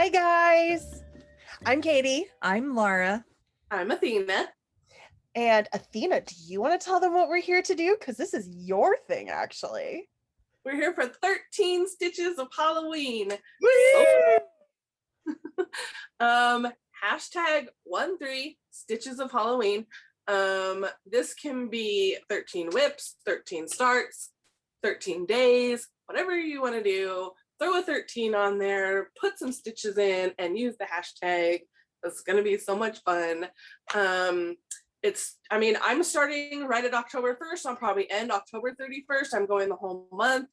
Hi guys, I'm Katie. I'm Laura. I'm Athena. And Athena, do you want to tell them what we're here to do? Because this is your thing, actually. We're here for 13 Stitches of Halloween. Hashtag 13 Stitches of Halloween. This can be 13 whips, 13 starts, 13 days, whatever you want to do. Throw a 13 on there, put some stitches in, and use the hashtag. It's going to be so much fun. I'm starting right at October 1st. I'll probably end October 31st. I'm going the whole month.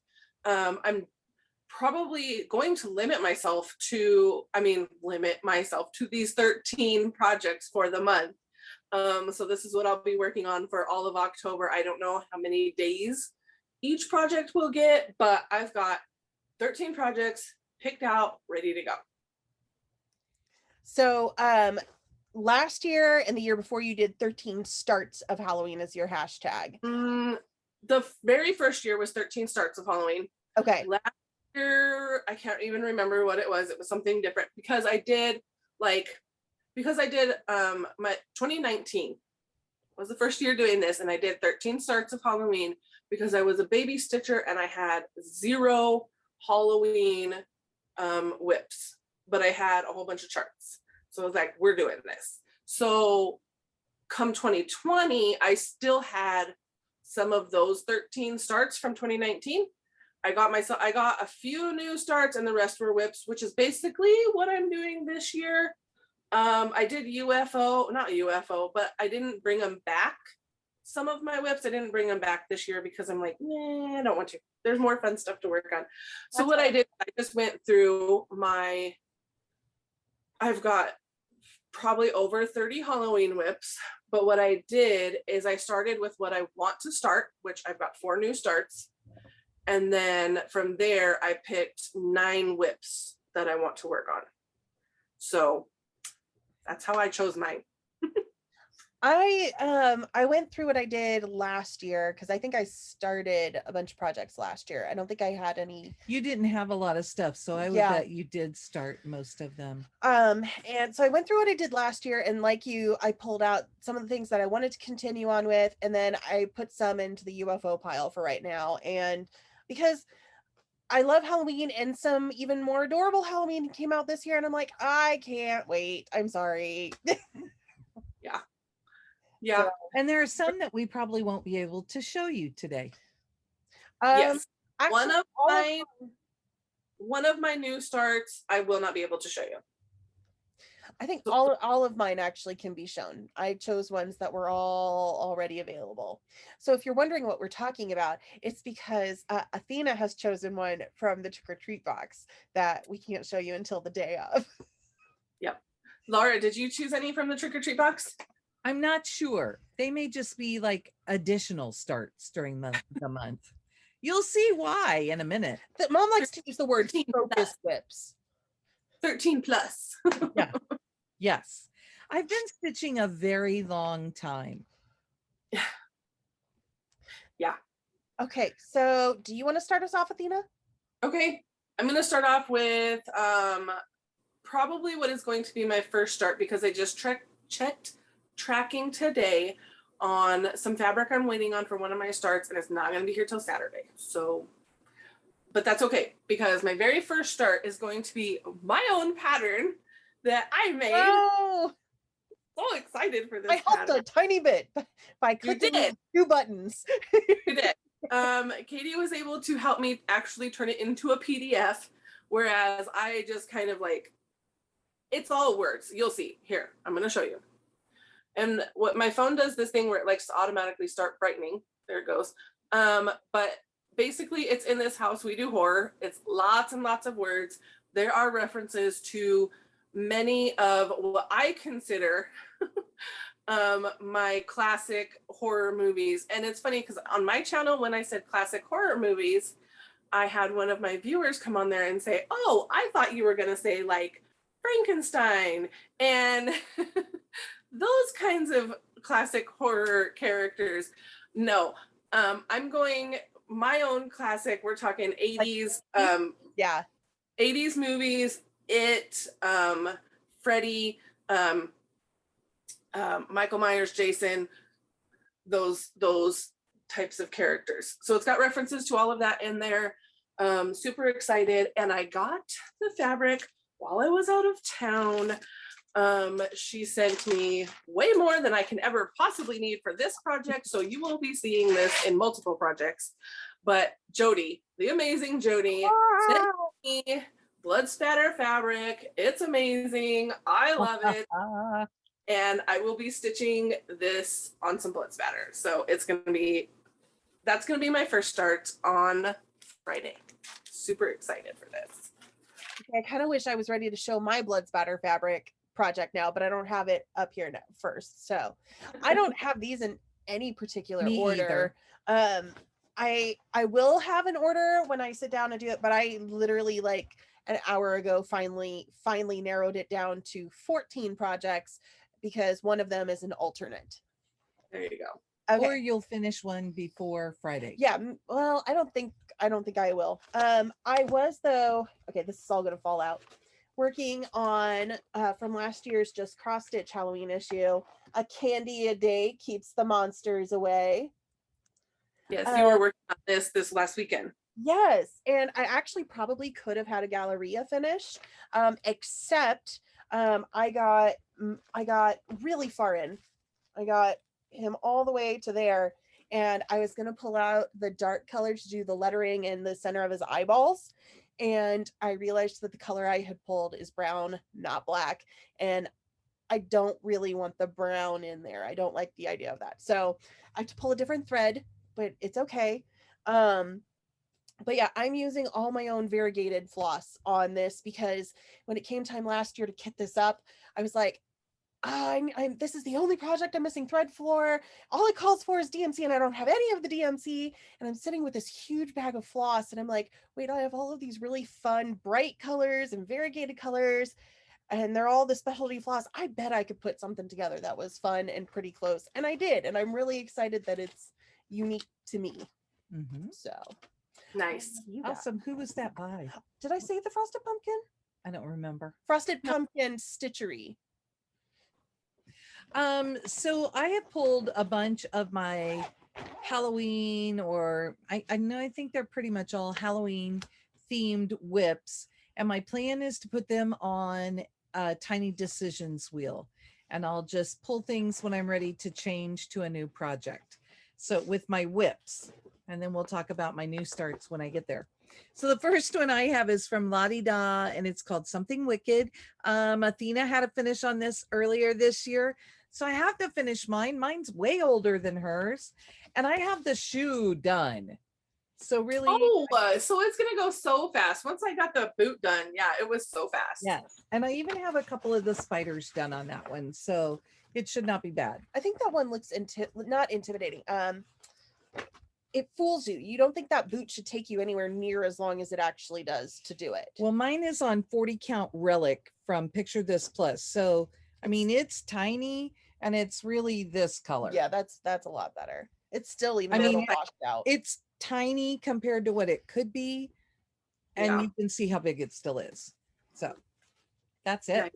I'm probably going to limit myself to these 13 projects for the month. So this is what I'll be working on for all of October. I don't know how many days each project will get, but I've got 13 projects picked out, ready to go. So last year and the year before you did 13 starts of Halloween as your hashtag. The very first year was 13 starts of Halloween. Okay. Last year, I can't even remember what it was. It was something different because I did my 2019 was the first year doing this, and I did 13 starts of Halloween because I was a baby stitcher and I had 0 Halloween whips, but I had a whole bunch of charts. So I was like, we're doing this. So come 2020, I still had some of those 13 starts from 2019. I got a few new starts and the rest were whips, which is basically what I'm doing this year. I did not UFO, but I didn't bring them back. Some of my whips, I didn't bring them back this year because I'm like, I don't want to. There's more fun stuff to work on. So what I did, I just went through I've got probably over 30 Halloween whips, but what I did is I started with what I want to start, which I've got 4 new starts. And then from there, I picked 9 whips that I want to work on. So that's how I chose mine. I went through what I did last year because I think I started a bunch of projects last year. I don't think I had any. You didn't have a lot of stuff, so I would bet you did start most of them. And so I went through what I did last year, and like you, I pulled out some of the things that I wanted to continue on with, and then I put some into the UFO pile for right now. And because I love Halloween, and some even more adorable Halloween came out this year, and I'm like, I can't wait. I'm sorry. Yeah. So, and there are some that we probably won't be able to show you today. Yes. Actually, one of my new starts, I will not be able to show you. I think all of mine actually can be shown. I chose ones that were all already available. So if you're wondering what we're talking about, it's because Athena has chosen one from the trick-or-treat box that we can't show you until the day of. Yep. Laura, did you choose any from the trick-or-treat box? I'm not sure. They may just be like additional starts during the month. You'll see why in a minute. Mom likes to use the word focus whips. 13 plus. Yeah. Yes. I've been stitching a very long time. Yeah. Okay, so do you want to start us off, Athena? Okay. I'm going to start off with probably what is going to be my first start because I just checked tracking today on some fabric I'm waiting on for one of my starts, and it's not going to be here till Saturday. So, but that's okay because my very first start is going to be my own pattern that I made. Oh, so excited for this. I helped a tiny bit by clicking 2 buttons. You did. Katie was able to help me actually turn it into a PDF, whereas I just kind of it's all words. You'll see. Here, I'm going to show you. And what my phone does this thing where it likes to automatically start brightening. There it goes. But basically it's in this house we do horror. It's lots and lots of words. There are references to many of what I consider my classic horror movies. And it's funny because on my channel, when I said classic horror movies, I had one of my viewers come on there and say, oh, I thought you were going to say like Frankenstein and those kinds of classic horror characters. No, I'm going my own classic. We're talking 80s, 80s movies It, Freddy, Michael Myers, Jason, those types of characters. So it's got references to all of that in there. Super excited. And I got the fabric while I was out of town. She sent me way more than I can ever possibly need for this project. So you will be seeing this in multiple projects. But Jody, the amazing Jody, sent me blood spatter fabric. It's amazing. I love it. And I will be stitching this on some blood spatter. So it's going to be, that's going to be my first start on Friday. Super excited for this. Okay, I kind of wish I was ready to show my blood spatter fabric project now, but I don't have it up here now first. So I don't have these in any particular Me order. I will have an order when I sit down and do it, but I literally like an hour ago finally narrowed it down to 14 projects because one of them is an alternate. There you go. Okay. Or you'll finish one before Friday. Yeah, well, I don't think I will. I was though, okay, this is all gonna fall out. Working on from last year's just cross stitch Halloween issue, a candy a day keeps the monsters away. Yes, you were working on this last weekend. Yes, and I actually probably could have had a Galleria finish, except I got really far in. I got him all the way to there, and I was gonna pull out the dark color to do the lettering in the center of his eyeballs, and I realized that the color I had pulled is brown, not black, and I don't really want the brown in there. I don't like the idea of that, so I have to pull a different thread, but it's okay. But yeah, I'm using all my own variegated floss on this because when it came time last year to kit this up, I was like, this is the only project I'm missing thread for. All it calls for is DMC and I don't have any of the DMC. And I'm sitting with this huge bag of floss and I'm like, wait, I have all of these really fun, bright colors and variegated colors. And they're all the specialty floss. I bet I could put something together that was fun and pretty close. And I did. And I'm really excited that it's unique to me. Mm-hmm. So nice. Awesome. Who was that by? Did I say the Frosted Pumpkin? I don't remember. Frosted Pumpkin Stitchery. So I have pulled a bunch of my Halloween, or I think they're pretty much all Halloween themed whips. And my plan is to put them on a Tiny Decisions wheel. And I'll just pull things when I'm ready to change to a new project. So with my whips, and then we'll talk about my new starts when I get there. So the first one I have is from Lottie Da, and it's called Something Wicked. Athena had a finish on this earlier this year. So I have to finish mine. Mine's way older than hers. And I have the shoe done. So really. Oh, so it's going to go so fast. Once I got the boot done, yeah, it was so fast. Yes. And I even have a couple of the spiders done on that one. So it should not be bad. I think that one looks not intimidating. It fools you. You don't think that boot should take you anywhere near as long as it actually does to do it. Well, mine is on 40 count relic from Picture This Plus. So, I mean, it's tiny and it's really this color. Yeah, that's a lot better. It's still even a little washed out. It's tiny compared to what it could be. And you can see how big it still is. So that's it. Nice.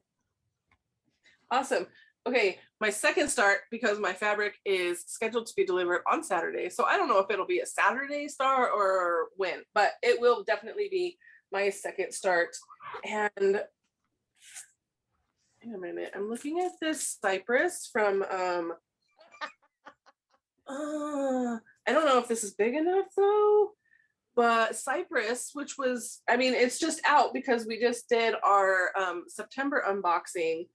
Awesome. Okay, my second start, because my fabric is scheduled to be delivered on Saturday. So I don't know if it'll be a Saturday start or when, but it will definitely be my second start. And hang on a minute, I'm looking at this cypress from, I don't know if this is big enough though, but cypress, which was, I mean, it's just out because we just did our September unboxing.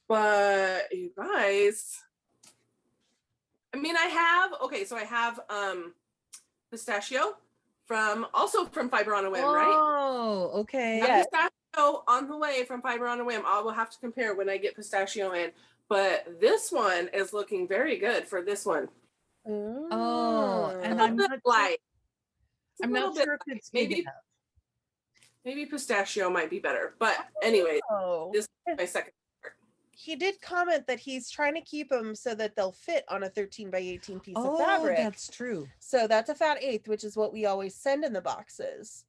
But you guys, I mean, I have pistachio also from Fiber on a Whim, right? Oh, okay. Yes. Pistachio on the way from Fiber on a Whim. I will have to compare when I get pistachio in. But this one is looking very good for this one. Oh, and I'm not light. I'm not sure if it's big enough. Maybe pistachio might be better. But anyway, this is my second. He did comment that he's trying to keep them so that they'll fit on a 13 by 18 piece of fabric. Oh, that's true. So that's a fat eighth, which is what we always send in the boxes.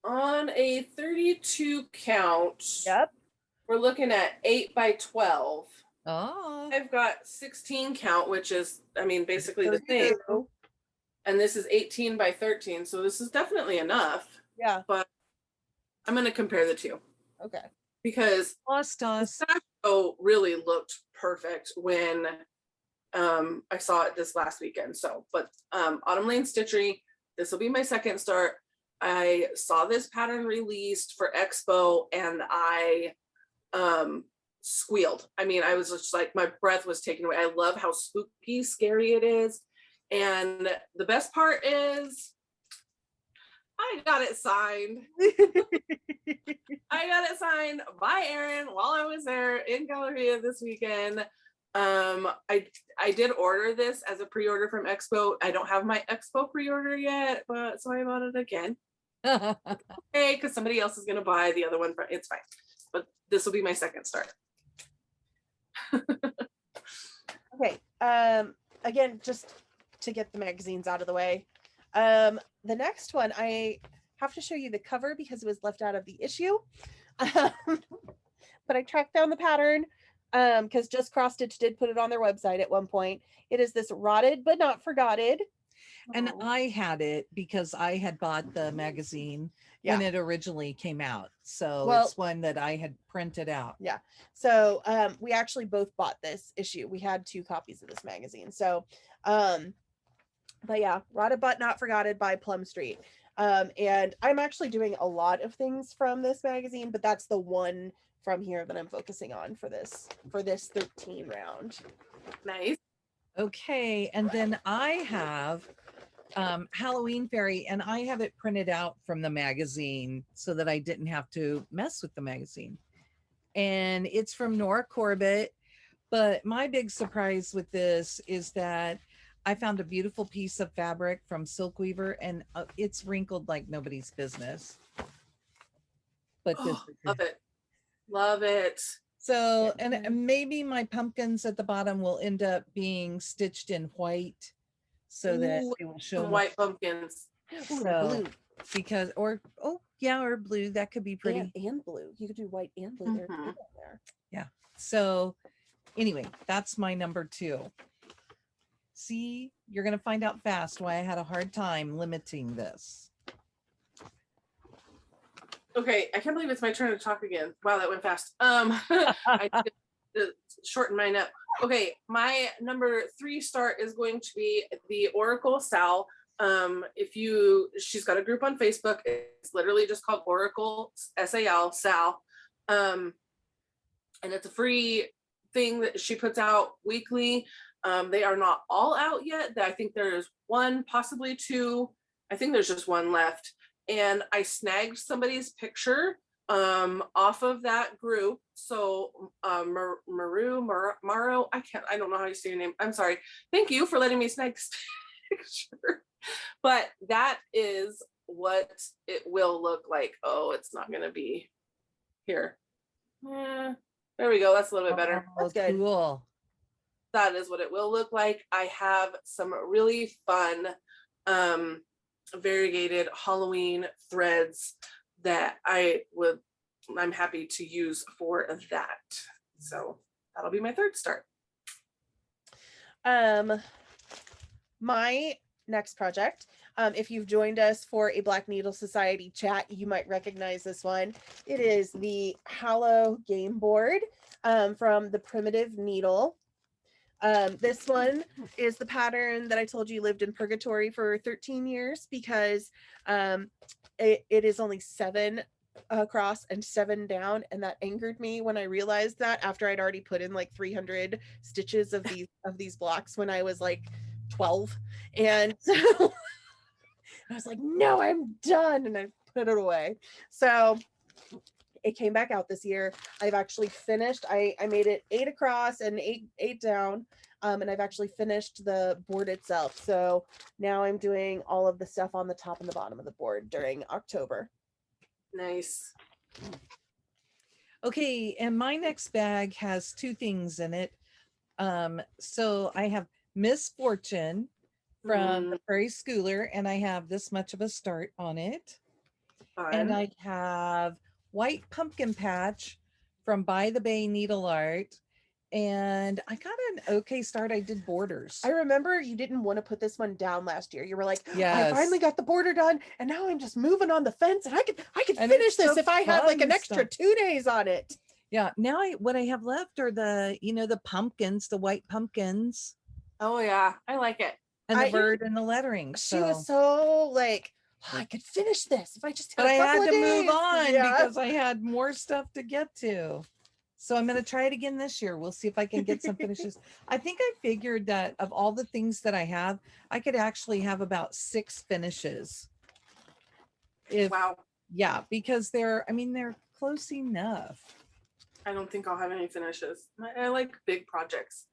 On a 32 count, Yep. we're looking at 8 by 12. Oh, I've got 16 count, which is, I mean, basically the same. Two. And this is 18 by 13. So this is definitely enough. Yeah. But I'm going to compare the two Okay. because lost the us. Sasho really looked perfect when I saw it this last weekend. So, but Autumn Lane Stitchery, this will be my second start. I saw this pattern released for Expo and I squealed. I mean, I was just like, my breath was taken away. I love how spooky, scary it is. And the best part is I got it signed. I got it signed by Erin while I was there in Galleria this weekend. I did order this as a pre-order from Expo. I don't have my Expo pre-order yet, but so I bought it again. Okay, because somebody else is gonna buy the other one. It's fine, but this will be my second start. Okay. Again, just to get the magazines out of the way. The next one, I have to show you the cover because it was left out of the issue. But I tracked down the pattern because Just Cross Stitch did put it on their website at one point. It is this Rotted but Not Forgotted. And I had it because I had bought the magazine when it originally came out. So it's one that I had printed out. Yeah. So we actually both bought this issue. We had 2 copies of this magazine. So but yeah, Rotted but Not Forgotted by Plum Street. And I'm actually doing a lot of things from this magazine, but that's the one from here that I'm focusing on for this 13 round. Nice. Okay, and then I have Halloween Fairy, and I have it printed out from the magazine so that I didn't have to mess with the magazine. And it's from Nora Corbett. But my big surprise with this is that I found a beautiful piece of fabric from Silk Weaver, and it's wrinkled like nobody's business. But this love it. Love it. So, and maybe my pumpkins at the bottom will end up being stitched in white so that it will show white pumpkins. So, because, or blue, that could be pretty. And blue. You could do white and blue. There. Yeah. So anyway, that's my number 2. See, you're going to find out fast why I had a hard time limiting this. Okay, I can't believe it's my turn to talk again. Wow, that went fast. I did to shorten mine up. Okay, my number 3 start is going to be the Oracle Sal. She's got a group on Facebook. It's literally just called Oracle Sal. And it's a free thing that she puts out weekly. They are not all out yet. I think there's 1, possibly 2. I think there's just 1 left. And I snagged somebody's picture off of that group. So Maro, I don't know how you say your name. I'm sorry. Thank you for letting me snag this picture. But that is what it will look like. Oh, it's not gonna be here. There we go. That's a little bit better. That's good. Cool. That is what it will look like. I have some really fun variegated Halloween threads that I'm happy to use for that. So that'll be my 3rd start. My next project, if you've joined us for a Black Needle Society chat, you might recognize this one. It is the Hallow game board from the Primitive Needle. This one is the pattern that I told you lived in purgatory for 13 years because it is only 7 across and 7 down, and that angered me when I realized that after I'd already put in like 300 stitches of these blocks when I was like 12, and so I was like, no, I'm done, and I put it away. So it came back out this year. I've actually finished. I made it 8 across and 8 down, and I've actually finished the board itself. So now I'm doing all of the stuff on the top and the bottom of the board during October. Nice. Okay, and my next bag has 2 things in it. So I have Misfortune from the Prairie Schooler, and I have this much of a start on it. And Fun. I have White Pumpkin Patch from By the Bay Needle Art. And I got an okay start. I did borders. I remember you didn't want to put this one down last year. You were like, I finally Yes. got the border done, and now I'm just moving on the fence, and I could And finish it's this the if I had like an fun extra stuff. 2 days on it. Yeah. Now what I have left are the pumpkins, the white pumpkins, Oh yeah, I like it. and the I- bird and the lettering. She was so like, "Oh, I could finish this if I just had but a I couple had of to days." move on Yeah. because I had more stuff to get to. So I'm going to try it again this year. We'll see if I can get some finishes. I think I figured that of all the things that I have, I could actually have about 6 finishes. Wow. Yeah, because they're close enough. I don't think I'll have any finishes. I like big projects.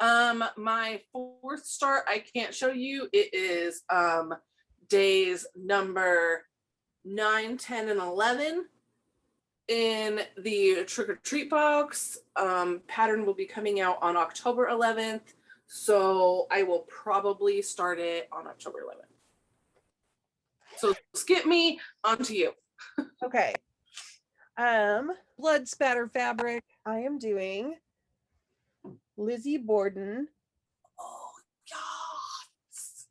My 4th start, I can't show you. It is days number 9, 10, and 11 in the trick or treat box. Pattern will be coming out on October 11th. So I will probably start it on October 11th. So skip me, onto you. Okay. Blood spatter fabric. I am doing Lizzie Borden, Oh, yes.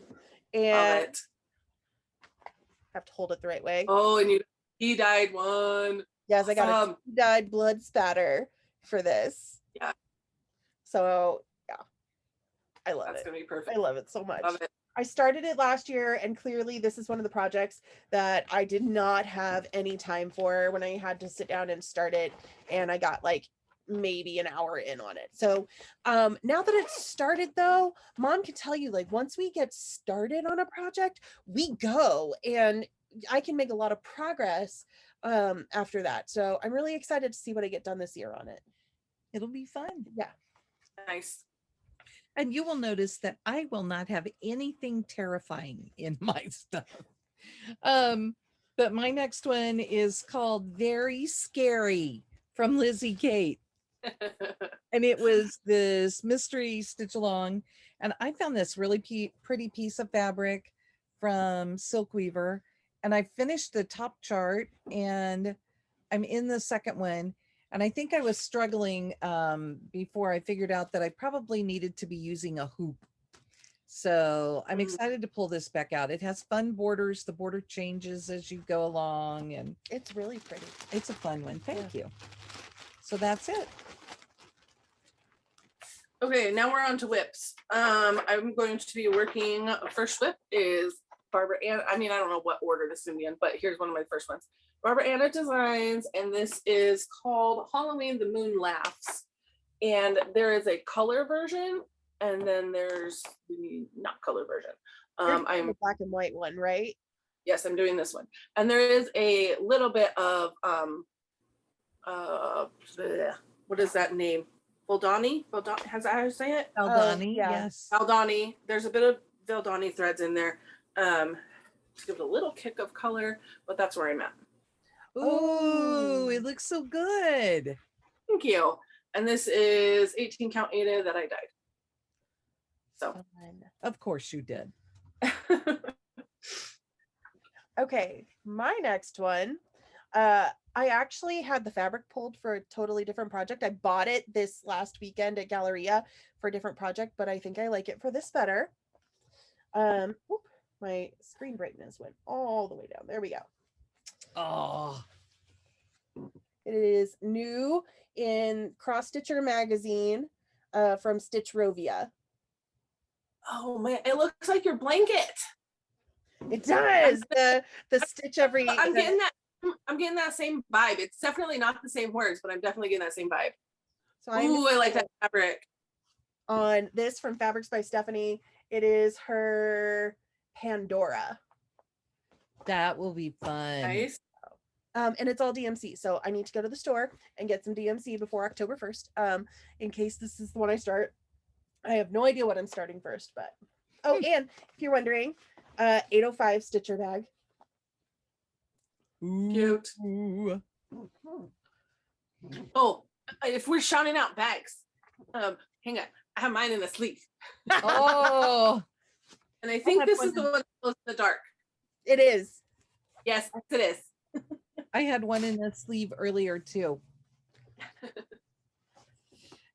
Love and it. I have to hold it the right way. Oh, and he died one. Yes, I got a Awesome. dyed blood spatter for this. Yeah. So yeah, I love That's it. gonna be perfect. I love it so much. Love it. I started it last year, and clearly this is one of the projects that I did not have any time for when I had to sit down and start it, and I got like maybe an hour in on it. So now that it's started though, Mom can tell you, like, once we get started on a project, we go, and I can make a lot of progress after that. So I'm really excited to see what I get done this year on it. It'll be fun. Yeah. Nice. And you will notice that I will not have anything terrifying in my stuff. But my next one is called Very Scary from Lizzie Kate. And it was this mystery stitch along. And I found this really pretty piece of fabric from Silk Weaver. And I finished the top chart, and I'm in the second one. And I think I was struggling before I figured out that I probably needed to be using a hoop. So I'm excited to pull this back out. It has fun borders. The border changes as you go along, and It's really pretty. it's a fun one. Thank you. So that's it. Okay, now we're on to whips. I'm going to be working. First whip is Barbara Ann. I mean, I don't know what order this is in the end, but here's one of my first ones. Barbara Anna Designs, and this is called Halloween The Moon Laughs. And there is a color version, and then there's the not color version. I'm the black and white one, right? Yes, I'm doing this one. And there is a little bit of what is that name? Valdani? Has that how you say it? Aldani, yeah. yes. Valdani. There's a bit of Valdani threads in there to give it a little kick of color, but that's where I'm at. Ooh, it looks so good. Thank you. And this is 18 count Ada that I dyed. So Fun. Of course you did. Okay, my next one. I actually had the fabric pulled for a totally different project. I bought it this last weekend at Galleria for a different project, but I think I like it for this better. My screen brightness went all the way down. There we go. Oh, It is new in Cross Stitcher magazine from Stitch Rovia. oh man, it looks like your blanket. It does. The stitch every. I'm getting that same vibe. It's definitely not the same words, but I'm definitely getting that same vibe. So I like that fabric. On this from Fabrics by Stephanie, it is her Pandora. that will be fun. Nice. And it's all DMC. So I need to go to the store and get some DMC before October 1st. In case this is the one I start. I have no idea what I'm starting first, but and if you're wondering, 805 Stitcher bag. Cute. Ooh. Oh, if we're shouting out bags, hang on. I have mine in the sleeve. Oh, And I think have this one is the one that glows in the dark. It is. Yes, it is. I had one in a sleeve earlier too.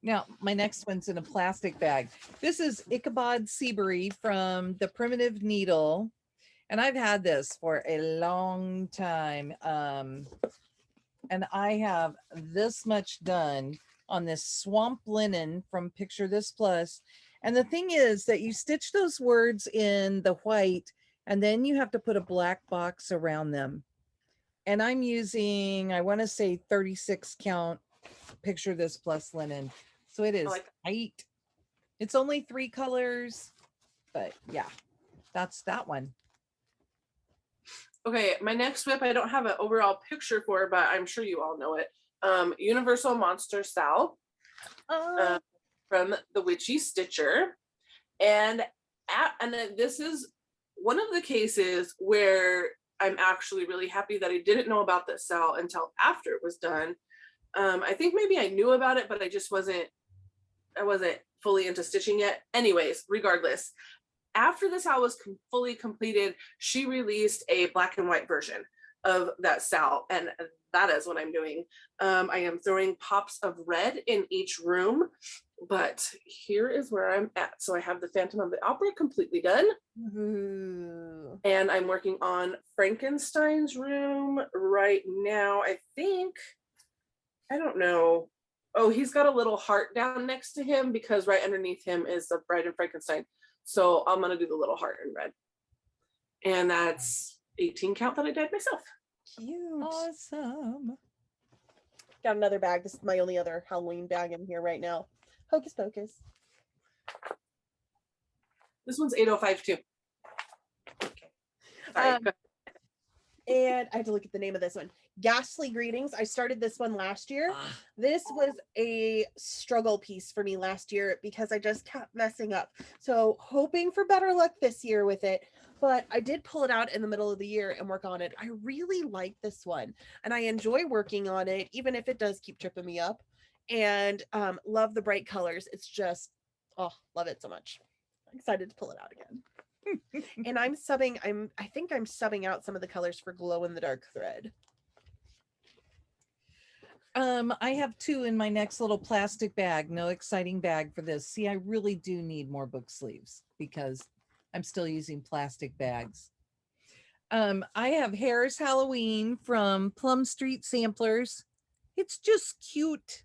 Now, my next one's in a plastic bag. This is Ichabod Seabury from the Primitive Needle. And I've had this for a long time. And I have this much done on this swamp linen from Picture This Plus. And the thing is that you stitch those words in the white, and then you have to put a black box around them. And I'm using, I want to say 36 count Picture This Plus linen. So it is tight. It's only 3 colors, but yeah, that's that one. Okay, my next whip, I don't have an overall picture for, but I'm sure you all know it. Universal Monster Sal from the Witchy Stitcher. And this is one of the cases where I'm actually really happy that I didn't know about this Sal until after it was done. I think maybe I knew about it, but I wasn't fully into stitching yet. Anyways, regardless, after the Sal was fully completed, she released a black and white version of that Sal, and that is what I'm doing. I am throwing pops of red in each room, but here is where I'm at. So I have the Phantom of the Opera completely done. Ooh. And I'm working on Frankenstein's room right now. I don't know. Oh, he's got a little heart down next to him because right underneath him is the Bride of Frankenstein. So I'm going to do the little heart in red. And that's 18 count that I did myself. Cute. Awesome. Got another bag. This is my only other Halloween bag in here right now. Hocus Pocus. This one's 805 too. Okay. Sorry. And I have to look at the name of this one. Ghastly Greetings. I started this one last year. This was a struggle piece for me last year because I just kept messing up. So hoping for better luck this year with it. But I did pull it out in the middle of the year and work on it. I really like this one. And I enjoy working on it, even if it does keep tripping me up. And love the bright colors. It's just, oh, love it so much. I'm excited to pull it out again. And I think I'm subbing out some of the colors for glow in the dark thread. I have 2 in my next little plastic bag. No exciting bag for this. See, I really do need more book sleeves because I'm still using plastic bags. I have Hare's Halloween from Plum Street Samplers. It's just cute.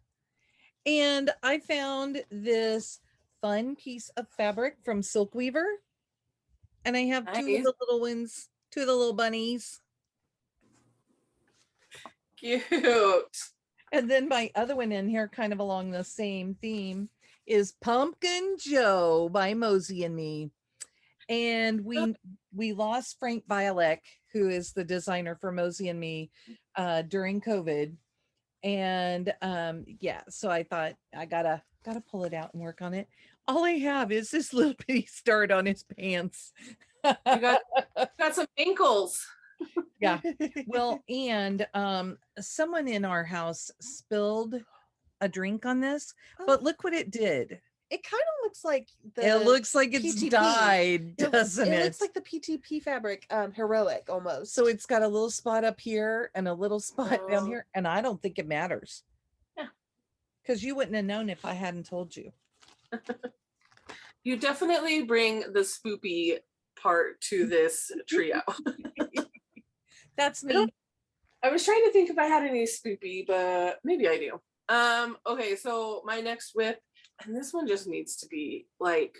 And I found this fun piece of fabric from Silk Weaver. And I have 2 of the little ones, 2 of the little bunnies. Cute. And then my other one in here, kind of along the same theme, is Pumpkin Joe by Mosey and Me. And we lost Frank Violek, who is the designer for Mosey and Me, during COVID. And yeah, so I thought I gotta pull it out and work on it. All I have is this little bitty start on his pants. You got some ankles. Yeah. Well, and someone in our house spilled a drink on this, but look what it did. It kind of looks like It looks like it's PTP. dyed, doesn't it? It looks like the PTP fabric, heroic almost. So it's got a little spot up here and a little spot down here, and I don't think it matters. Yeah. Because you wouldn't have known if I hadn't told you. You definitely bring the spoopy part to this trio. That's me. I was trying to think if I had any spoopy, but maybe I do. Okay, so my next whip, and this one just needs to be like,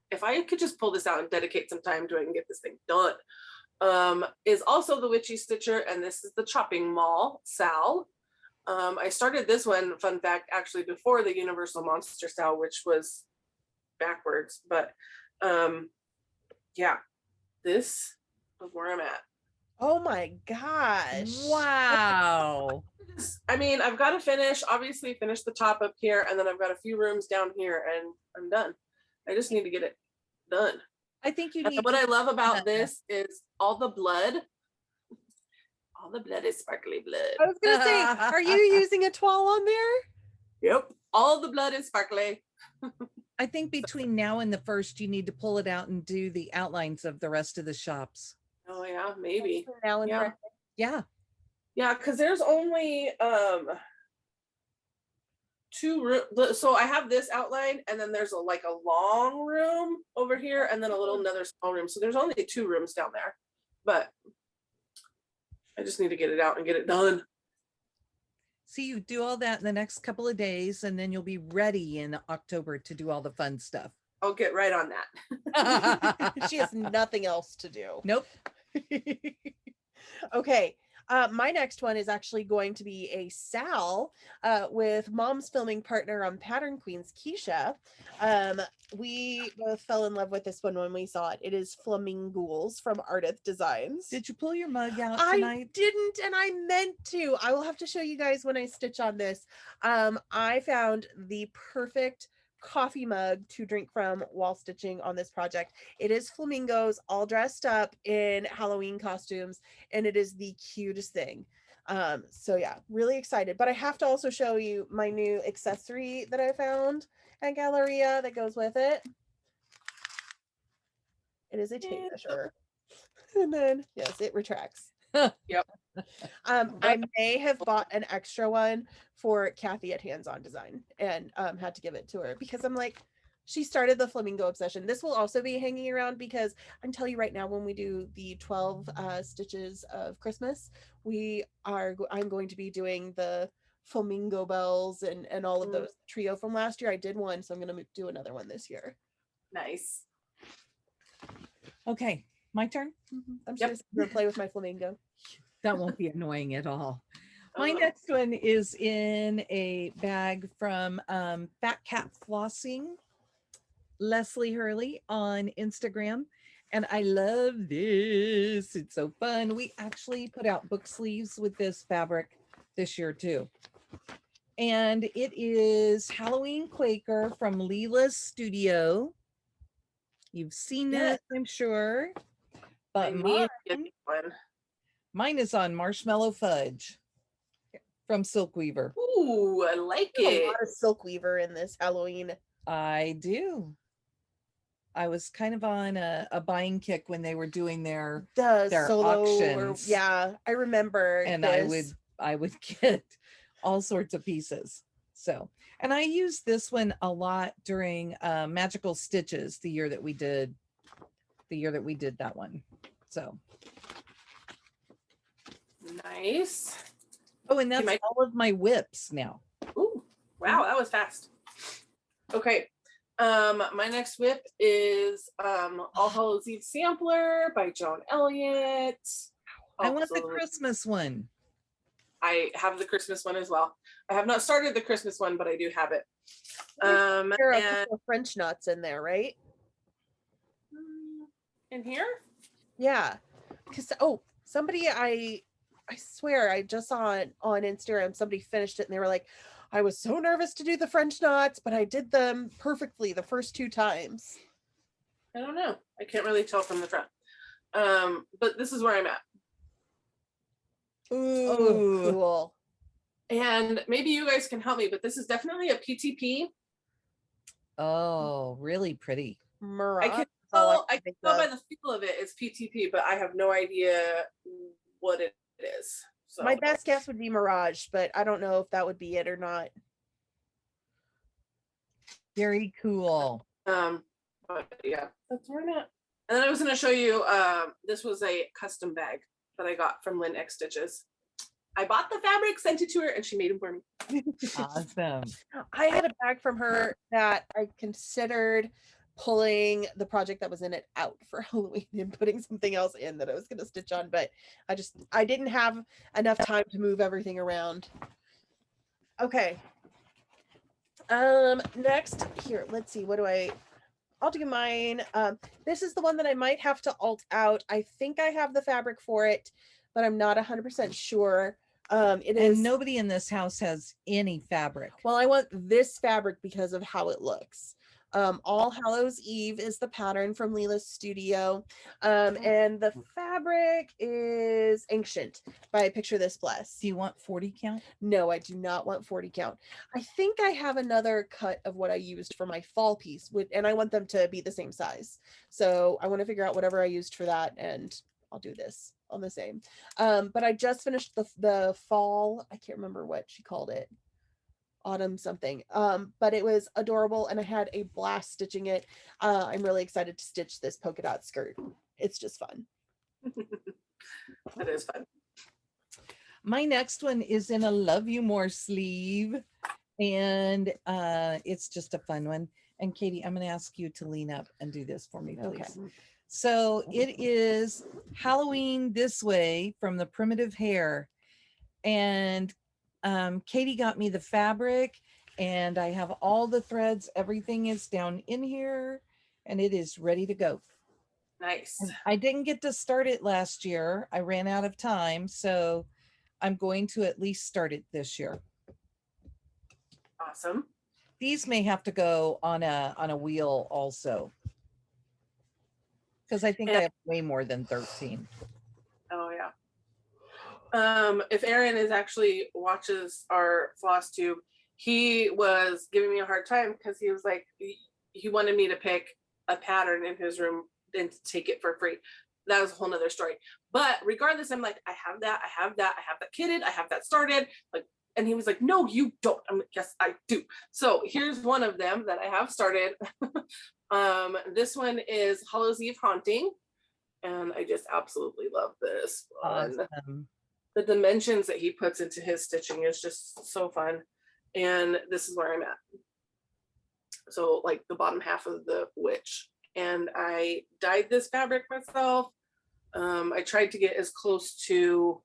if I could just pull this out and dedicate some time to it and get this thing done, is also the Witchy Stitcher, and this is the Chopping Mall Sal. I started this one, fun fact, actually before the Universal Monster Sal, which was backwards, but yeah, this is where I'm at. Oh my gosh. Wow. I mean, I've got to finish the top up here, and then I've got a few rooms down here, and I'm done. I just need to get it done. I think you And need what I love about this is all the blood. All the blood is sparkly blood. I was gonna say, are you using a toile on there? Yep. All the blood is sparkly. I think between now and the 1st, you need to pull it out and do the outlines of the rest of the shops. Oh yeah, maybe. Now and Yeah. Yeah. Yeah, because there's only two room. So I have this outline, and then there's a long room over here, and then another small room. So there's only 2 rooms down there, but I just need to get it out and get it done. See, you do all that in the next couple of days, and then you'll be ready in October to do all the fun stuff. I'll get right on that. She has nothing else to do. Nope. Okay. My next one is actually going to be a Sal with Mom's filming partner on Pattern Queens, Keisha. We both fell in love with this one when we saw it. It is Flamingos from Ardith Designs. Did you pull your mug out I tonight? didn't, and I meant to. I will have to show you guys when I stitch on this. I found the perfect coffee mug to drink from while stitching on this project. It is flamingos all dressed up in Halloween costumes, and it is the cutest thing. So yeah, really excited. But I have to also show you my new accessory that I found at Galleria that goes with it. It is a tape measure. And then yes, it retracts. Yep. I may have bought an extra one for Kathy at Hands On Design and had to give it to her because I'm like, she started the flamingo obsession. This will also be hanging around because I'm telling you right now, when we do the 12 stitches of Christmas, I'm going to be doing the flamingo bells and all of those trio from last year. I did one, so I'm going to do another one this year. Nice. Okay, my turn. I'm just going to play with my flamingo. That won't be annoying at all. My next one is in a bag from Fat Cat Flossing, Leslie Hurley on Instagram. And I love this. It's so fun. We actually put out book sleeves with this fabric this year too. And it is Halloween Quaker from Leela's Studio. You've seen it, I'm sure. But mine is on Marshmallow Fudge from Silk Weaver. Ooh, I like There's it. a lot of Silk Weaver in this Halloween. I do. I was kind of on a buying kick when they were doing their solo auctions. I remember. And this. I would get all sorts of pieces. So, and I used this one a lot during Magical Stitches the year that we did that one. So nice. Oh, and that's all of my whips now. Ooh, wow, that was fast. Okay. My next whip is All Hallows Eve Sampler by Joan Elliott. I want the Christmas one. I have the Christmas one as well. I have not started the Christmas one, but I do have it. There are a couple of French knots in there, right? In here? Yeah. Because somebody I swear I just saw it on Instagram. Somebody finished it and they were like, I was so nervous to do the French knots, but I did them perfectly the first 2 times. I don't know. I can't really tell from the front. But this is where I'm at. Ooh, cool. And maybe you guys can help me, but this is definitely a PTP. Oh, really pretty. Mirage. I can tell by the feel of it, it's PTP, but I have no idea what it is. So my best guess would be Mirage, but I don't know if that would be it or not. Very cool. But yeah, that's where I'm at. And then I was going to show you, this was a custom bag that I got from Lynn X Stitches. I bought the fabric, sent it to her, and she made them for me. Awesome. I had a bag from her that I considered pulling the project that was in it out for Halloween and putting something else in that I was going to stitch on, but I didn't have enough time to move everything around. Okay. Next here, let's see, I'll do mine. This is the one that I might have to alt out. I think I have the fabric for it, but I'm not 100% sure. It is. And nobody in this house has any fabric. Well, I want this fabric because of how it looks. All Hallows Eve is the pattern from Leela's Studio. And the fabric is Ancient by Picture This Bless. Do you want 40 count? No, I do not want 40 count. I think I have another cut of what I used for my fall piece, and I want them to be the same size. So I want to figure out whatever I used for that, and I'll do this. on the same. But I just finished the fall. I can't remember what she called it. Autumn something. But it was adorable and I had a blast stitching it. I'm really excited to stitch this polka dot skirt. It's just fun. That is fun. My next one is in a Love You More sleeve, and it's just a fun one. And Katie, I'm going to ask you to lean up and do this for me, please. Okay. So it is Halloween This Way from the Primitive Hair. And Katie got me the fabric, and I have all the threads. Everything is down in here, and it is ready to go. Nice. And I didn't get to start it last year. I ran out of time, so I'm going to at least start it this year. Awesome. These may have to go on a wheel also, because I think I have way more than 13. Oh yeah. If Aaron is actually watches our FlossTube, he was giving me a hard time because he was like, he wanted me to pick a pattern in his room and take it for free. That was a whole nother story. But regardless, I'm like, I have that kitted, I have that started. Like, and he was like, no, you don't. I'm like, yes, I do. So here's one of them that I have started. This one is Hallows Eve Haunting. And I just absolutely love this one. Awesome. The dimensions that he puts into his stitching is just so fun. And this is where I'm at. So like the bottom half of the witch. And I dyed this fabric myself. I tried to get as close to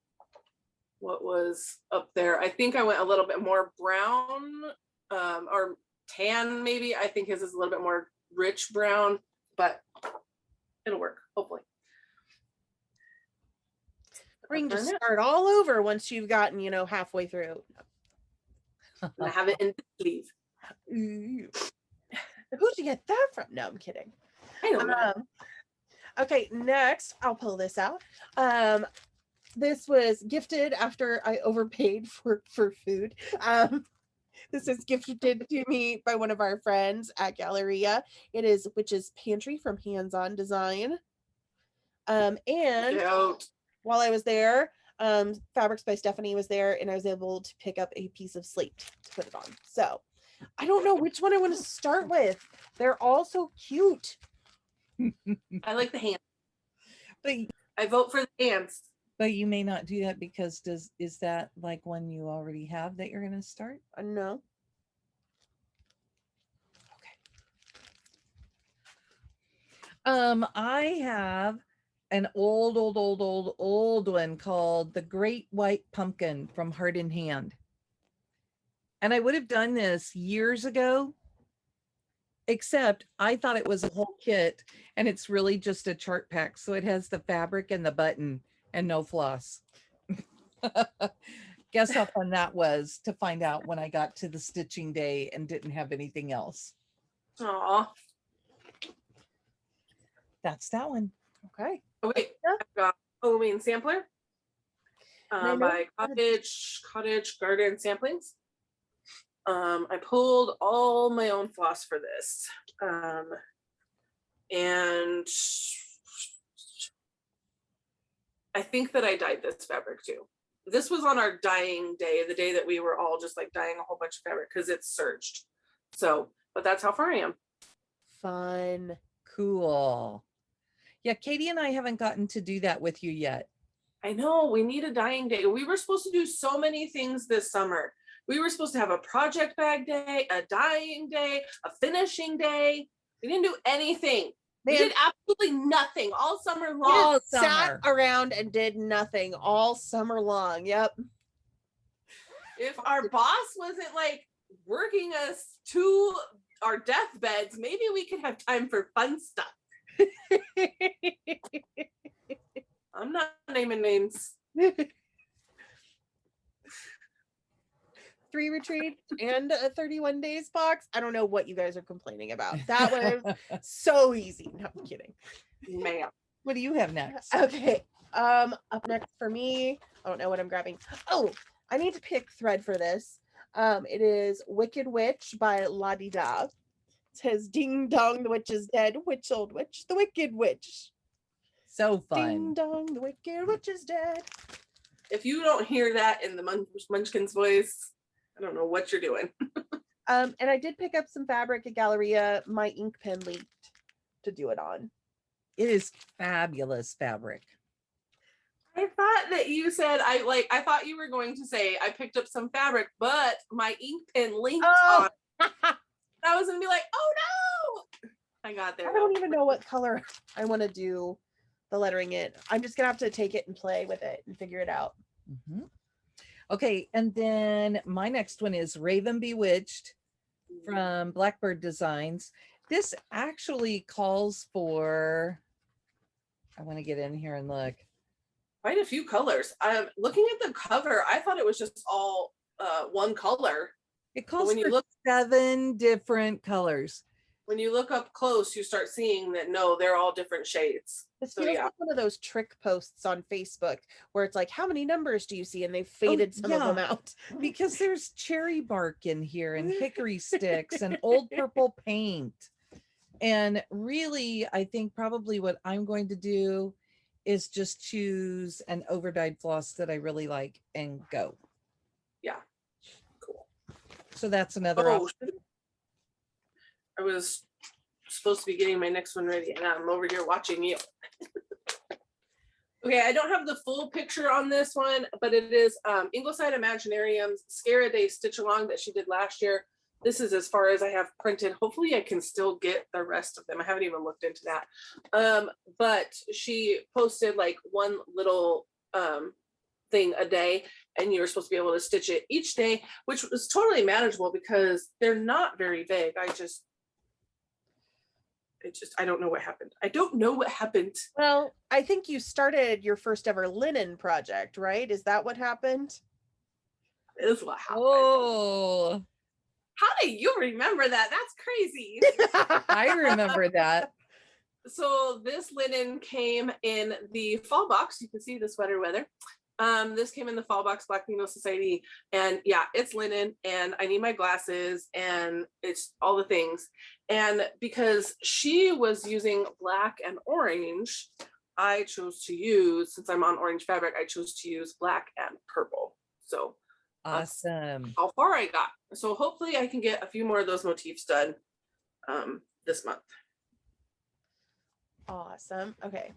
what was up there. I think I went a little bit more brown or tan maybe. I think his is a little bit more rich brown, but it'll work, hopefully. Spring just start all over once you've gotten, halfway through. And I have it in the sleeve. Who'd you get that from? No, I'm kidding. I don't know. Okay, next I'll pull this out. This was gifted after I overpaid for food. This is gifted to me by one of our friends at Galleria. It is Witch's Pantry from Hands On Design. And while I was there, Fabrics by Stephanie was there, and I was able to pick up a piece of slate to put it on. So I don't know which one I want to start with. They're all so cute. I like the hands. But I vote for the hands. But you may not do that because is that like one you already have that you're going to start? No. Okay. I have an old one called the Great White Pumpkin from Heart in Hand. And I would have done this years ago, except I thought it was a whole kit, and it's really just a chart pack. So it has the fabric and the button and no floss. Guess how fun that was to find out when I got to the stitching day and didn't have anything else. Aw. That's that one. Okay. Oh, wait, I've got Halloween Sampler by Cottage Garden Samplings. I pulled all my own floss for this. And I think that I dyed this fabric too. This was on our dyeing day, the day that we were all just like dyeing a whole bunch of fabric because it's surged. So, but that's how far I am. Fun. Cool. Yeah, Katie and I haven't gotten to do that with you yet. I know, we need a dyeing day. We were supposed to do so many things this summer. We were supposed to have a project bag day, a dyeing day, a finishing day. We didn't do anything. We did absolutely nothing all summer long. Sat around and did nothing all summer long. Yep. If our boss wasn't like working us to our deathbeds, maybe we could have time for fun stuff. I'm not naming names. 3 retreats and a 31 days box. I don't know what you guys are complaining about. That was so easy. No, I'm kidding. Man. What do you have next? Okay. Up next for me, I don't know what I'm grabbing. Oh, I need to pick thread for this. It is Wicked Witch by La Di Da. It says, ding dong, the witch is dead. Witch, old witch, the wicked witch. So Ding fun. dong, the Wicked Witch is dead. If you don't hear that in the Munchkin's voice, I don't know what you're doing. And I did pick up some fabric at Galleria. My ink pen leaked to do it on. It is fabulous fabric. I thought that you said I thought you were going to say I picked up some fabric, but my ink pen linked on. I was gonna be like, oh no! I got there. I don't even know what color I want to do the lettering in. I'm just gonna have to take it and play with it and figure it out. Mhm. Okay, and then my next one is Raven Bewitched from Blackbird Designs. This actually calls for, I want to get in here and look. Quite a few colors. Looking at the cover, I thought it was just all one color. It calls when you for look 7 different colors. When you look up close, you start seeing that no, they're all different shades. This So, feels yeah. like one of those trick posts on Facebook where it's like, how many numbers do you see? And they've faded some of them yeah. out. Because there's cherry bark in here and hickory sticks and old purple paint. And really, I think probably what I'm going to do is just choose an overdyed floss that I really like and go. Yeah. Cool. So that's another option. I was supposed to be getting my next one ready and I'm over here watching you. Okay, I don't have the full picture on this one, but it is Ingleside Imaginarium's Scare a Day Stitch Along that she did last year. This is as far as I have printed. Hopefully I can still get the rest of them. I haven't even looked into that. But she posted like one little thing a day and you were supposed to be able to stitch it each day, which was totally manageable because they're not very vague. I don't know what happened. I don't know what happened. Well, I think you started your first ever linen project, right? Is that what happened? Is what happened. Oh, How do you remember that? That's crazy. I remember that. So this linen came in the fall box. You can see the sweater weather. This came in the fall box, Black Needle Society, and yeah, it's linen and I need my glasses and it's all the things. And because she was using black and orange, I chose to use, since I'm on orange fabric, I chose to use black and purple. So Awesome. how far I got. So hopefully I can get a few more of those motifs done this month. Awesome. Okay.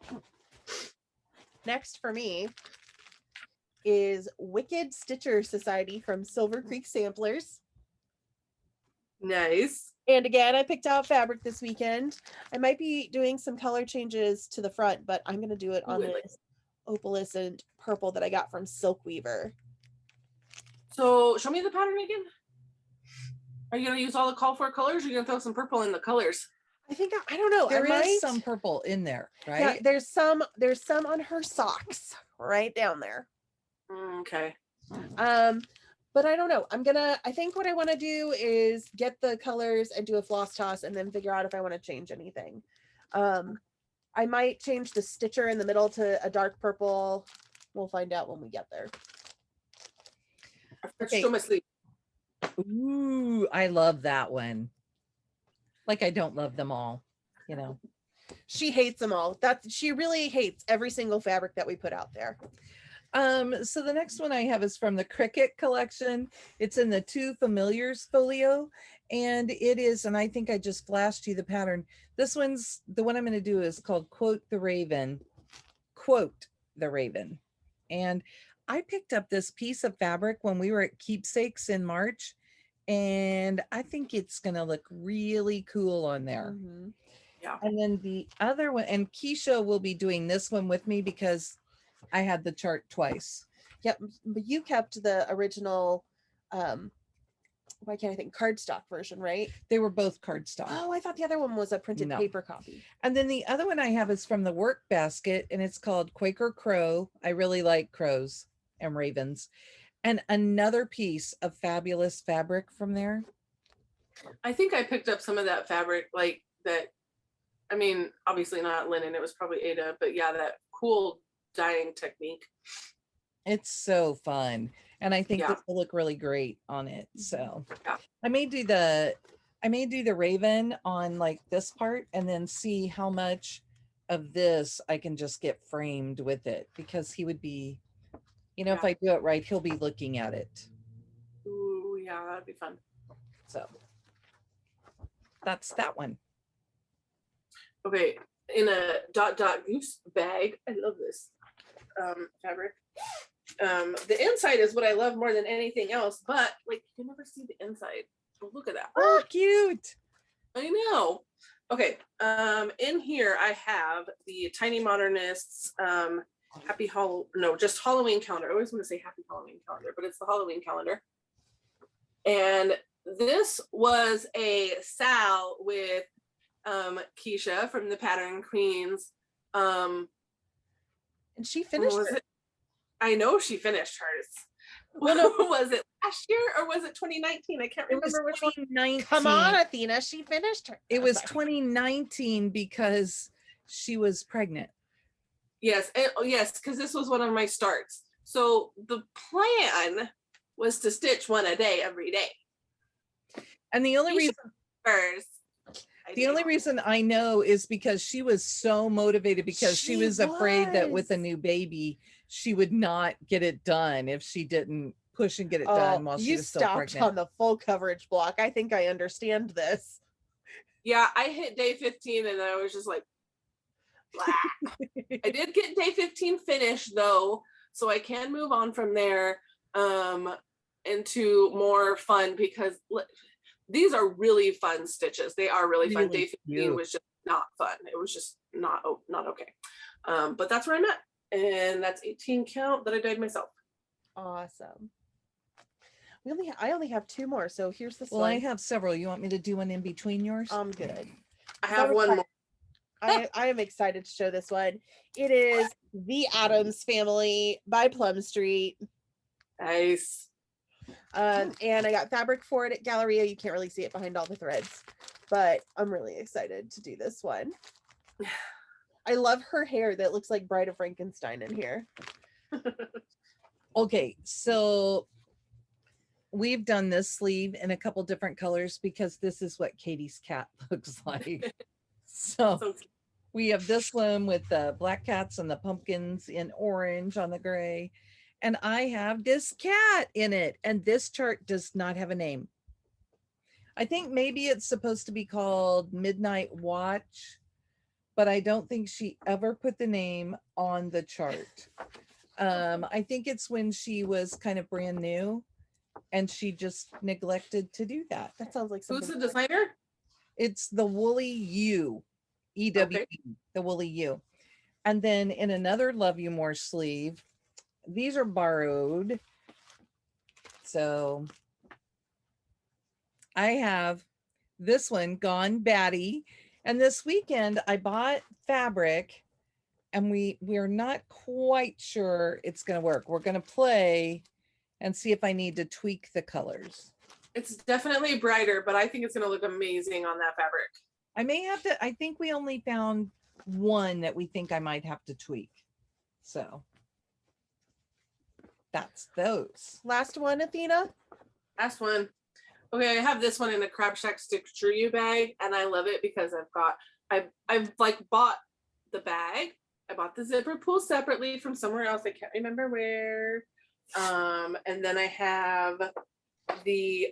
Next for me is Wicked Stitcher Society from Silver Creek Samplers. Nice. And again, I picked out fabric this weekend. I might be doing some color changes to the front, but I'm going to do it on this opalescent purple that I got from Silk Weaver. So show me the pattern again. Are you going to use all the call for colors? Or are you going to throw some purple in the colors? I think, I don't know. There is some purple in there, right? Yeah, there's some on her socks right down there. Okay. But I don't know. I think what I want to do is get the colors and do a floss toss and then figure out if I want to change anything. I might change the stitcher in the middle to a dark purple. We'll find out when we get there. Okay. Show my sleeve. Ooh, I love that one. Like I don't love them all, you know. She hates them all. She really hates every single fabric that we put out there. So the next one I have is from the Cricket collection. It's in the Two Familiars folio, and it is, and I think I just flashed you the pattern. This one's, the one I'm going to do is called Quote the Raven. And I picked up this piece of fabric when we were at Keepsakes in March, and I think it's going to look really cool on there. Mm-hmm. Yeah. And then the other one, and Keisha will be doing this one with me because I had the chart twice. Yep, but you kept the original, why can't I think, cardstock version, right? They were both cardstock. Oh, I thought the other one was a printed No. paper copy. And then the other one I have is from the Work Basket, and it's called Quaker Crow. I really like crows and ravens. And another piece of fabulous fabric from there. I think I picked up some of that fabric, like that. I mean, obviously not linen. It was probably Ada, but yeah, that cool dyeing technique. It's so fun. And I think Yeah. this will look really great on it. So Yeah. I may do the raven on like this part and then see how much of this, I can just get framed with it because he would be, you know, if Yeah. I do it right, he'll be looking at it. Ooh, yeah, that'd be fun. So that's that one. Okay, in a goose bag. I love this fabric. The inside is what I love more than anything else, but like you can never see the inside. Oh, look at that. Oh, cute. I know. Okay, in here I have the Tiny Modernists just Halloween calendar. I always want to say happy Halloween calendar, but it's the Halloween calendar. And this was a Sal with Keisha from the Pattern Queens. And she finished it. I know she finished hers. Well, no. Was it last year or was it 2019? I can't remember which one. 2019. Come on, Athena. She finished her. It was 2019 because she was pregnant. Yes, yes, because this was one of my starts. So the plan was to stitch one a day every day. And the only reason I know is because she was so motivated because she was afraid that with a new baby, she would not get it done if she didn't push and get it done while she was still pregnant. You stopped on the full coverage block. I think I understand this. Yeah, I hit day 15 and I was just like, blah. I did get day 15 finished though, so I can move on from there into more fun because these are really fun stitches. They are really fun. Day 15 was just not fun. It was just not okay. But that's where I'm at. And that's 18 count that I dyed myself. Awesome. I only have 2 more. So here's this one. one. I have several. You want me to do one in between yours? I'm good. I have one more. I am excited to show this one. It is The Addams Family by Plum Street. Nice. And I got fabric for it at Galleria. You can't really see it behind all the threads, but I'm really excited to do this one. I love her hair that looks like Bride of Frankenstein in here. Okay, so we've done this sleeve in a couple different colors because this is what Katie's cat looks like. So we have this one with the black cats and the pumpkins in orange on the gray. And I have this cat in it. And this chart does not have a name. I think maybe it's supposed to be called Midnight Watch, but I don't think she ever put the name on the chart. I think it's when she was kind of brand new and she just neglected to do that. That sounds like something. Who's the designer? It's the Woolly U, EW, okay. The Woolly U. And then in another Love You More sleeve, these are borrowed. So I have this one, Gone Batty. And this weekend I bought fabric and we're not quite sure it's going to work. We're going to play and see if I need to tweak the colors. It's definitely brighter, but I think it's going to look amazing on that fabric. I may have to, I think we only found one that we think I might have to tweak. So that's those. Last one, Athena? Last one. Okay, I have this one in a Crab Shack Stitcher You bag, and I love it because I've like bought the bag. I bought the zipper pull separately from somewhere else. I can't remember where. And then I have the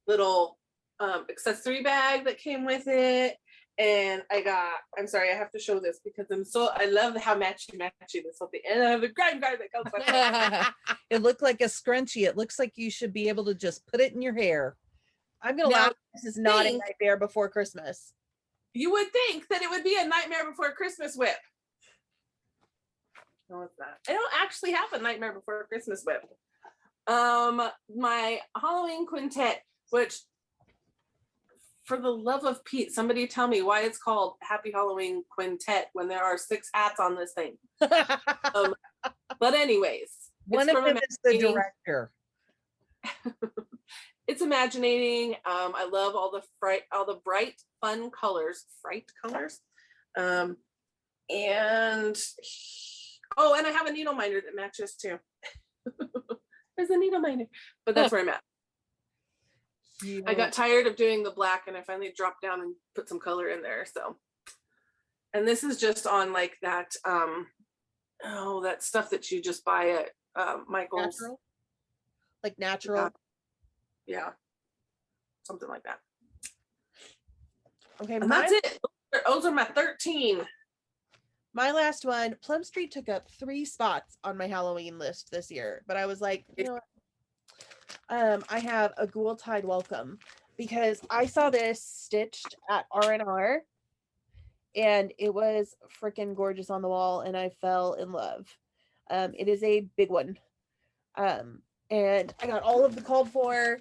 little accessory bag that came with it. And I'm sorry, I have to show this because I love how matchy this whole thing. And I have the grime guard that comes with it. It looked like a scrunchie. It looks like you should be able to just put it in your hair. I'm gonna laugh. This is not a Nightmare Before Christmas. You would think that it would be a Nightmare Before Christmas whip. No, it's not. I don't actually have a Nightmare Before Christmas whip. My Halloween quintet, which for the love of Pete, somebody tell me why it's called Happy Halloween Quintet when there are 6 hats on this thing. But anyways, one of them is the director. It's imaginating. I love all the bright, fun colors, fright colors. And I have a needle minder that matches too. There's a needle minder, but that's where I'm at. I got tired of doing the black and I finally dropped down and put some color in there. So And this is just on like that, that stuff that you just buy at Michael's. Natural. Like natural. Yeah. Something like that. Okay. And that's it. Those are my 13. My last one, Plum Street took up 3 spots on my Halloween list this year, but I was like, you know what? I have a Ghoul Tide Welcome because I saw this stitched at R&R and it was freaking gorgeous on the wall and I fell in love. It is a big one. And I got all of the called for.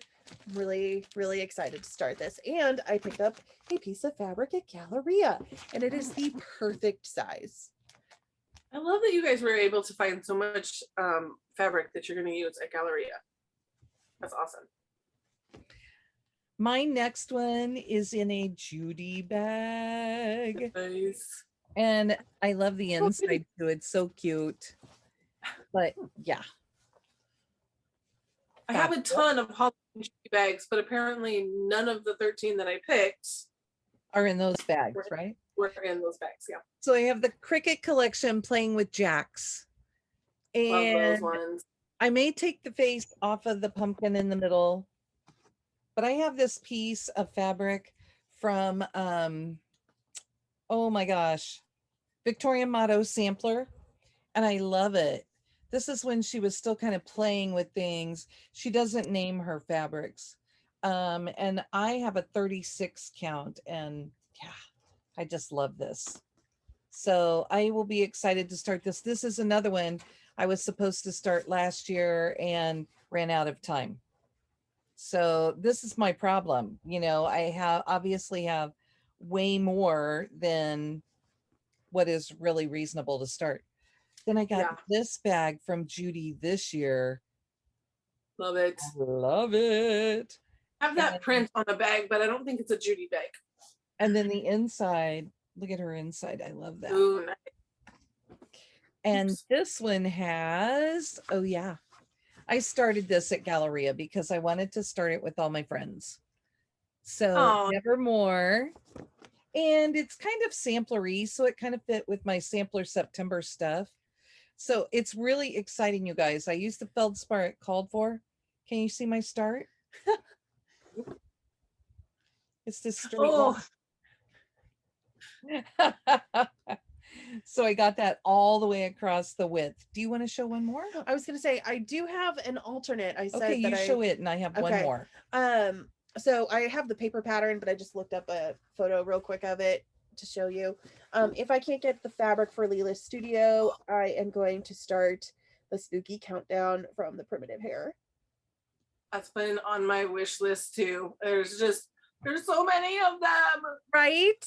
I'm really, really excited to start this. And I picked up a piece of fabric at Galleria and it is the perfect size. I love that you guys were able to find so much fabric that you're going to use at Galleria. That's awesome. My next one is in a Judy bag. Nice. And I love the inside too. It's so cute. But yeah. I have a ton of Halloween bags, but apparently none of the 13 that I picked are in those bags, right? Were in those bags, yeah. So I have the Cricut collection Playing with Jacks. And love those ones. I may take the face off of the pumpkin in the middle, but I have this piece of fabric from, oh my gosh, Victoria Motto sampler, and I love it. This is when she was still kind of playing with things. She doesn't name her fabrics. And I have a 36 count, and yeah, I just love this. So I will be excited to start this. This is another one I was supposed to start last year and ran out of time. So this is my problem. You know, I obviously have way more than what is really reasonable to start. Then I got this bag from Judy this year. Love it. I love it. I have that print on a bag, but I don't think it's a Judy bag. And then the inside, look at her inside. I love that. Ooh, nice. And this one has, oh yeah, I started this at Galleria because I wanted to start it with all my friends. So Nevermore. And it's kind of samplery, so it kind of fit with my sampler September stuff. So it's really exciting, you guys. I used the feldspar it called for. Can you see my start? It's this straight line. So I got that all the way across the width. Do you want to show one more? I was going to say, I do have an alternate. I said okay, that you show it and I have one more. So I have the paper pattern, but I just looked up a photo real quick of it to show you. If I can't get the fabric for Leela's Studio, I am going to start the spooky countdown from the Primitive Hair. That's been on my wish list too. There's so many of them. Right?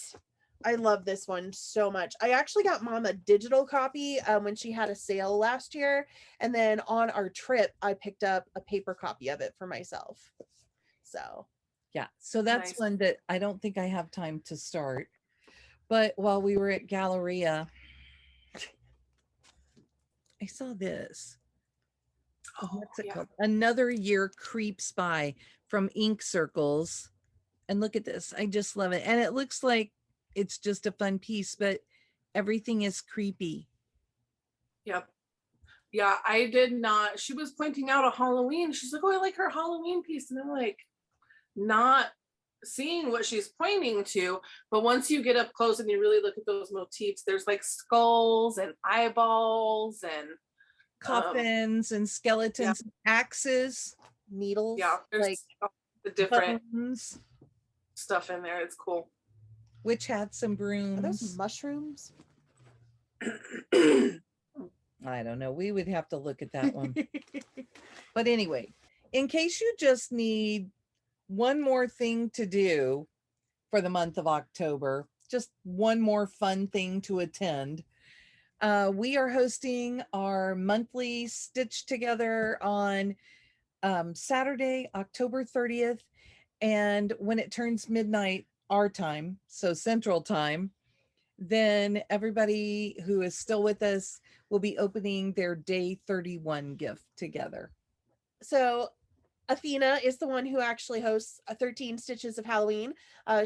I love this one so much. I actually got Mom a digital copy when she had a sale last year. And then on our trip, I picked up a paper copy of it for myself. So, yeah. So that's nice. One that I don't think I have time to start. But while we were at Galleria, I saw this. What's it called? Another Year Creep Spy from Ink Circles. And look at this. I just love it. And it looks like it's just a fun piece, but everything is creepy. Yep. Yeah, I did not. She was pointing out a Halloween. She's like, oh, I like her Halloween piece. And I'm like, not seeing what she's pointing to. But once you get up close and you really look at those motifs, there's like skulls and eyeballs and coffins and skeletons, axes, needles. Yeah, there's like the different bones. Stuff in there. It's cool. Witch hats and brooms. Are those mushrooms? I don't know. We would have to look at that one. But anyway, in case you just need one more thing to do for the month of October, just one more fun thing to attend, we are hosting our monthly Stitch Together on Saturday, October 30th. And when it turns midnight, our time, so Central Time, then everybody who is still with us will be opening their day 31 gift together. So Athena is the one who actually hosts 13 Stitches of Halloween.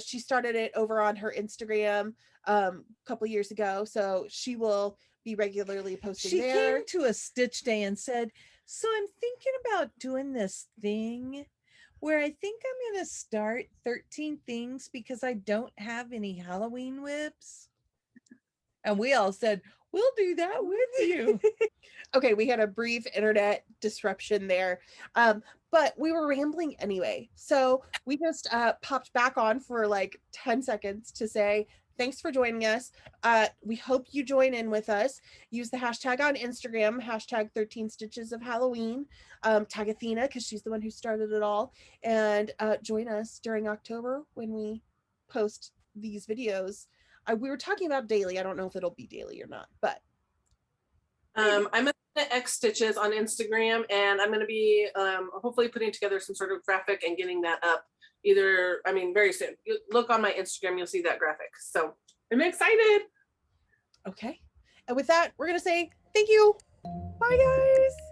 She started it over on her Instagram a couple years ago, so she will be regularly posting She there. came to a Stitch Day and said, so I'm thinking about doing this thing where I think I'm going to start 13 things because I don't have any Halloween whips. And we all said, we'll do that with you. Okay, we had a brief internet disruption there, but we were rambling anyway. So we just popped back on for like 10 seconds to say thanks for joining us. We hope you join in with us. Use the hashtag on Instagram, hashtag 13 Stitches of Halloween. Tag Athena because she's the one who started it all. And join us during October when we post these videos. We were talking about daily. I don't know if it'll be daily or not, but I'm gonna X Stitches on Instagram, and I'm gonna be hopefully putting together some sort of graphic and getting that up very soon. You look on my Instagram, you'll see that graphic. So I'm excited. okay. And with that, we're gonna say thank you. Bye guys.